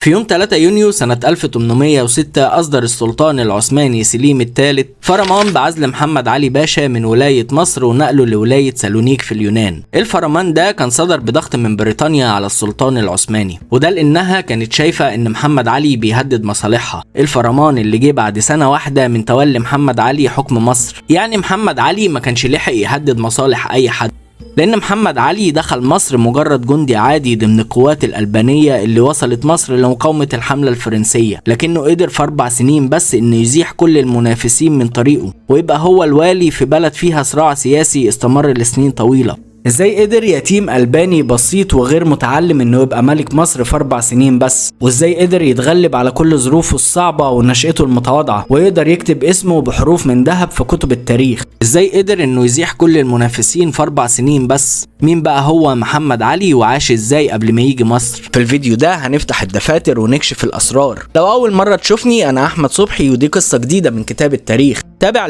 في يوم 3 يونيو سنة 1806 أصدر السلطان العثماني سليم الثالث فرمان بعزل محمد علي باشا من ولاية مصر ونقله لولاية سالونيك في اليونان. الفرمان ده كان صدر بضغط من بريطانيا على السلطان العثماني، وده لأنها كانت شايفة إن محمد علي بيهدد مصالحها. الفرمان اللي جه بعد سنة واحدة من تولي محمد علي حكم مصر، يعني محمد علي ما كانش لحق يهدد مصالح أي حد، لأن محمد علي دخل مصر مجرد جندي عادي ضمن القوات الألبانية اللي وصلت مصر لمقاومة الحملة الفرنسية، لكنه قدر في 4 سنين بس إنه يزيح كل المنافسين من طريقه ويبقى هو الوالي في بلد فيها صراع سياسي استمر لسنين طويلة. ازاي قدر يتيم ألباني بسيط وغير متعلم انه يبقى ملك مصر في 4 سنين بس؟ وازاي قدر يتغلب على كل ظروفه الصعبة ونشأته المتواضعة ويقدر يكتب اسمه بحروف من ذهب في كتب التاريخ؟ ازاي قدر انه يزيح كل المنافسين في 4 سنين بس؟ مين بقى هو محمد علي وعاش ازاي قبل ما يجي مصر؟ في الفيديو ده هنفتح الدفاتر ونكشف الأسرار. لو أول مرة تشوفني أنا أحمد صبحي ودي قصة جديدة من كتاب التاريخ. تابع